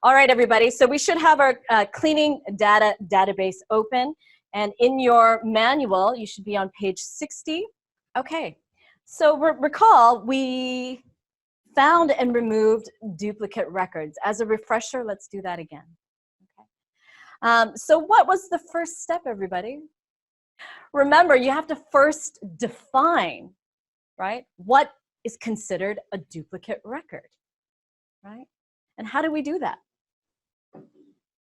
All right, everybody. So we should have our cleaning data database open. And in your manual, you should be on page 60. Okay. So recall, we found and removed duplicate records. As a refresher, let's do that again. Okay. So what was the first step, everybody? Remember, you have to first define, right, what is considered a duplicate record, right? And how do we do that?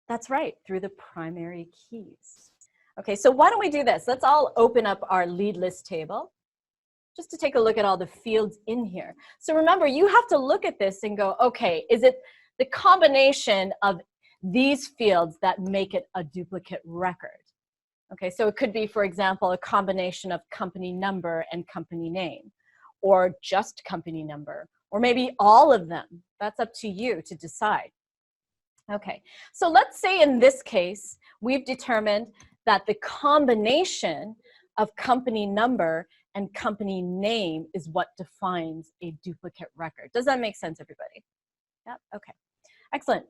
That's right, through the primary keys. Okay, so why don't we do this? Let's all open up our lead list table just to take a look at all the fields in here. So remember, you have to look at this and go, okay, is it the combination of these fields that make it a duplicate record? Okay, so it could be, for example, a combination of company number and company name, or just company number, or maybe all of them. That's up to you to decide. Okay, so let's say in this case, we've determined that the combination of company number and company name is what defines a duplicate record. Does that make sense, everybody? Yeah, okay, excellent.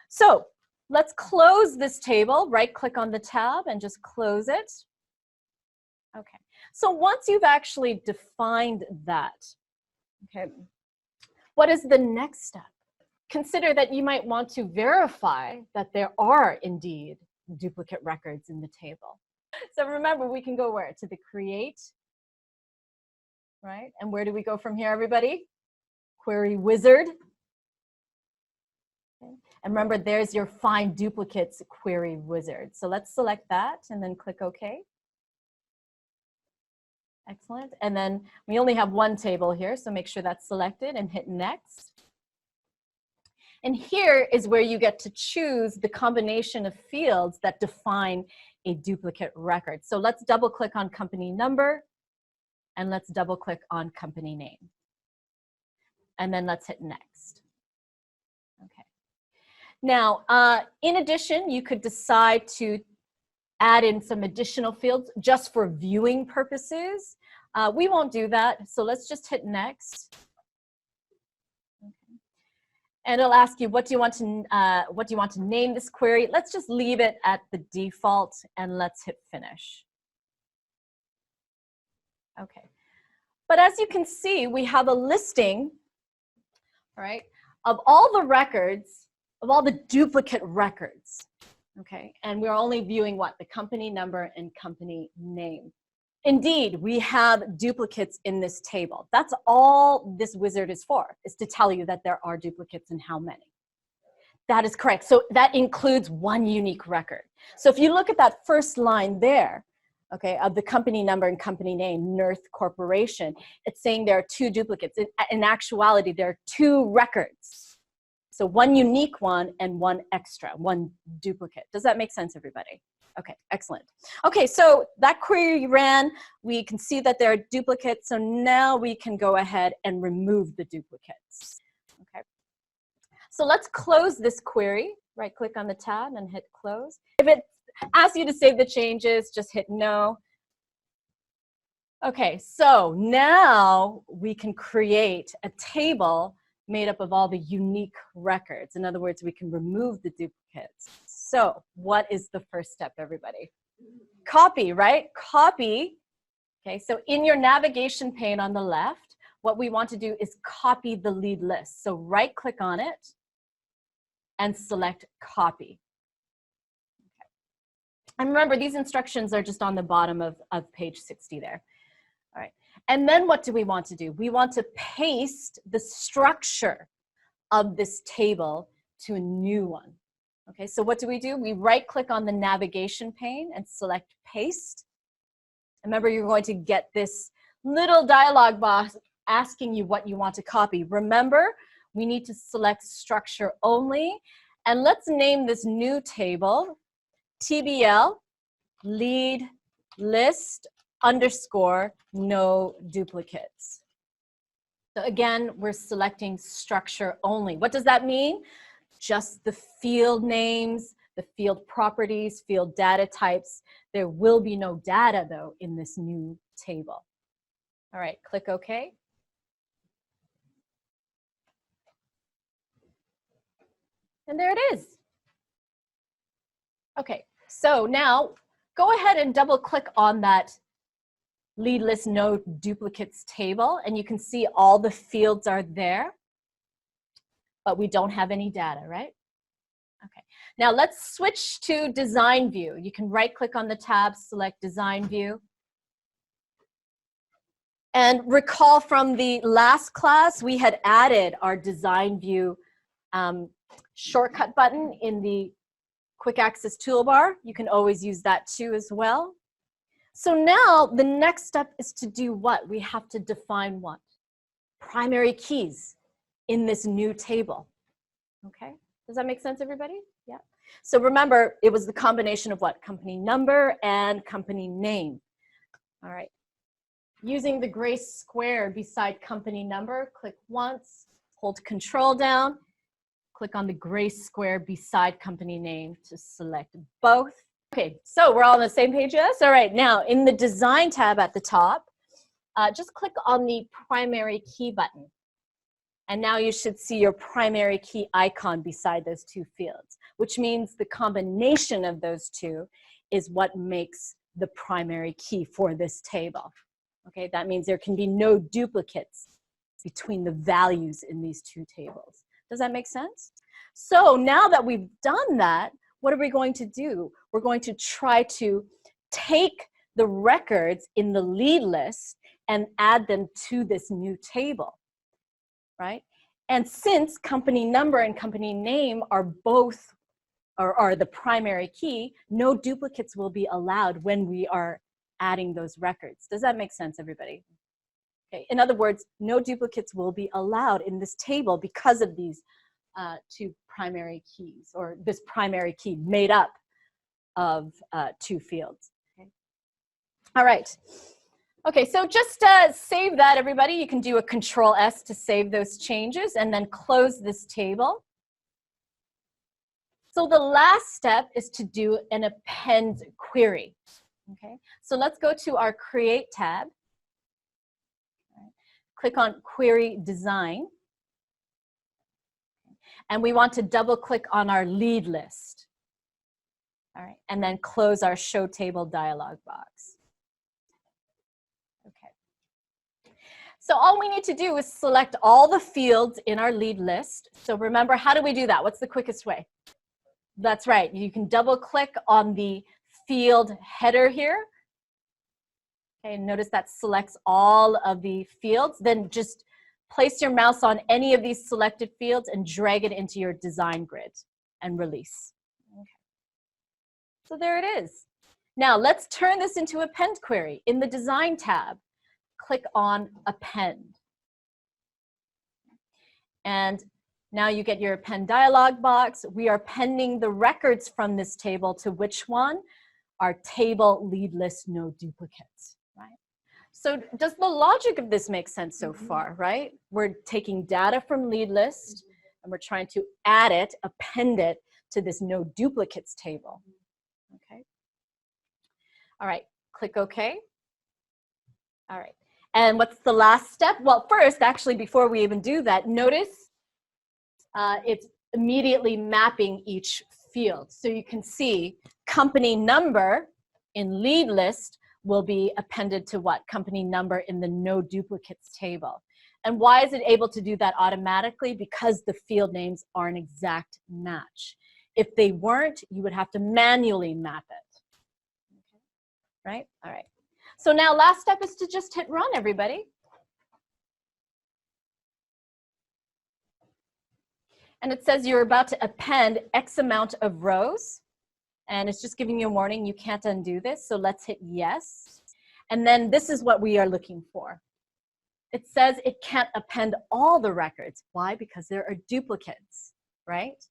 So let's close this table, right-click on the tab and just close it. Okay, so once you've actually defined that, okay, what is the next step? Consider that you might want to verify that there are indeed duplicate records in the table. So remember, we can go where? To the create, right? And where do we go from here, everybody? Query wizard. Okay. And remember, there's your find duplicates query wizard. So let's select that and then click OK. Excellent. And then we only have one table here, so make sure that's selected and hit next. And here is where you get to choose the combination of fields that define a duplicate record. So let's double click on company number and let's double click on company name. And then let's hit next. Okay. Now, in addition, you could decide to add in some additional fields just for viewing purposes. We won't do that, so let's just hit next. And it'll ask you, what do you want to name this query? Let's just leave it at the default and let's hit finish. Okay. But as you can see, we have a listing, all right, of all the records, of all the duplicate records. Okay. And we're only viewing what? The company number and company name. Indeed, we have duplicates in this table. That's all this wizard is for, is to tell you that there are duplicates and how many. That is correct. So that includes one unique record. So if you look at that first line there, okay, of the company number and company name, Nurth Corporation, it's saying there are two duplicates. In actuality, there are two records. So one unique one and one extra, one duplicate. Does that make sense, everybody? Okay, excellent. Okay, so that query ran. We can see that there are duplicates. So now we can go ahead and remove the duplicates. Okay. So let's close this query. Right-click on the tab and hit close. If it asks you to save the changes, just hit no. Okay, so now we can create a table made up of all the unique records. In other words, we can remove the duplicates. So what is the first step, everybody? Copy, right? Copy. Okay, so in your navigation pane on the left, what we want to do is copy the lead list. So right-click on it and select copy. Okay. And remember, these instructions are just on the bottom of page 60 there. All right. And then what do we want to do? We want to paste the structure of this table to a new one. Okay, so what do? We right-click on the navigation pane and select paste. Remember, you're going to get this little dialog box asking you what you want to copy. Remember, we need to select structure only. And let's name this new table TBL lead list underscore no duplicates. So again, we're selecting structure only. What does that mean? Just the field names, the field properties, field data types. There will be no data, though, in this new table. All right, click OK. And there it is. Okay, so now go ahead and double click on that lead list no duplicates table, and you can see all the fields are there, but we don't have any data, right? Okay, now let's switch to design view. You can right click on the tab, select design view. And recall from the last class, we had added our design view shortcut button in the quick access toolbar. You can always use that too as well. So now the next step is to do what? We have to define what? Primary keys in this new table. Okay, does that make sense, everybody? Yeah. So remember, it was the combination of what? Company number and company name. All right. Using the gray square beside company number, click once, hold Control down, click on the gray square beside company name to select both. Okay, so we're all on the same page, yes? All right, now in the Design tab at the top, just click on the Primary Key button. And now you should see your primary key icon beside those two fields, which means the combination of those two is what makes the primary key for this table. Okay, that means there can be no duplicates between the values in these two tables. Does that make sense? So now that we've done that, what are we going to do? We're going to try to take the records in the lead list and add them to this new table, right? And since company number and company name are both, or are the primary key, no duplicates will be allowed when we are adding those records. Does that make sense, everybody? Okay. In other words, no duplicates will be allowed in this table because of these two primary keys, or this primary key made up of two fields. Okay. All right. Okay, so just save that, everybody. You can do a Control S to save those changes and then close this table. So the last step is to do an append query. Okay, so let's go to our Create tab. Click on Query Design. And we want to double click on our lead list. All right, and then close our Show Table dialog box. Okay. So all we need to do is select all the fields in our lead list. So remember, how do we do that? What's the quickest way? That's right, you can double click on the field header here. Okay, notice that selects all of the fields. Then just place your mouse on any of these selected fields and drag it into your design grid and release. Okay. So there it is. Now let's turn this into append query. In the Design tab, click on Append. And now you get your append dialog box. We are pending the records from this table to which one? Our table lead list no duplicates, right? So does the logic of this make sense so far, right? We're taking data from lead list and we're trying to add it, append it to this no duplicates table, okay? All right, click OK. All right, and what's the last step? Well, first, actually, before we even do that, notice it's immediately mapping each field. So you can see company number in lead list will be appended to what? Company number in the no duplicates table. And why is it able to do that automatically? Because the field names are an exact match. If they weren't, you would have to manually map it. Okay. Right? All right. So now last step is to just hit run, everybody. And it says you're about to append X amount of rows. And it's just giving you a warning, you can't undo this. So let's hit yes. And then this is what we are looking for. It says it can't append all the records. Why? Because there are duplicates, right?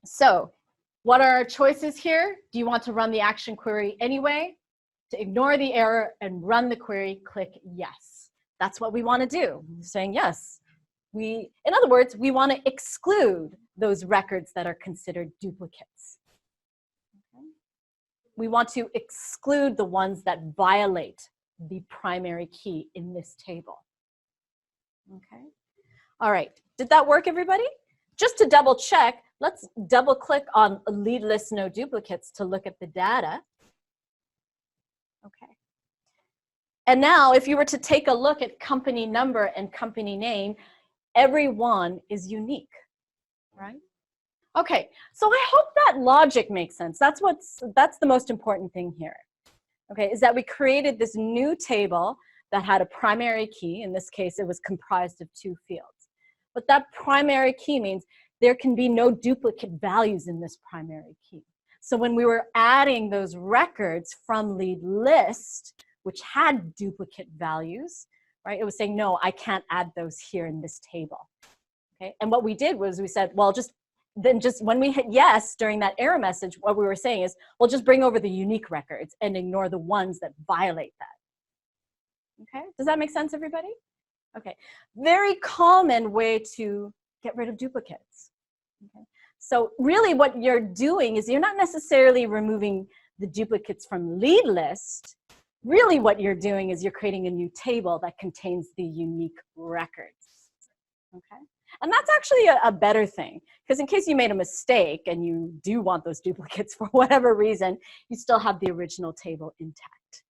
So what are our choices here? Do you want to run the action query anyway? To ignore the error and run the query, click yes. That's what we want to do. We're saying yes. In other words, we want to exclude those records that are considered duplicates. Okay. We want to exclude the ones that violate the primary key in this table. Okay. All right. Did that work, everybody? just to double check, let's double click on lead list no duplicates to look at the data. Okay. And now if you were to take a look at company number and company name, every one is unique, right? Okay, so I hope that logic makes sense. That's the most important thing here. Okay, is that we created this new table that had a primary key. In this case, it was comprised of 2 fields. But that primary key means there can be no duplicate values in this primary key. So when we were adding those records from lead list, which had duplicate values, right, it was saying, no, I can't add those here in this table. Okay, and what we did was we said, well, just when we hit yes during that error message, what we were saying is, well, just bring over the unique records and ignore the ones that violate that. Okay, does that make sense, everybody? Okay, very common way to get rid of duplicates. Okay, so really what you're doing is you're not necessarily removing the duplicates from lead list. Really what you're doing is you're creating a new table that contains the unique records. Okay, and that's actually a better thing, because in case you made a mistake and you do want those duplicates for whatever reason, you still have the original table intact.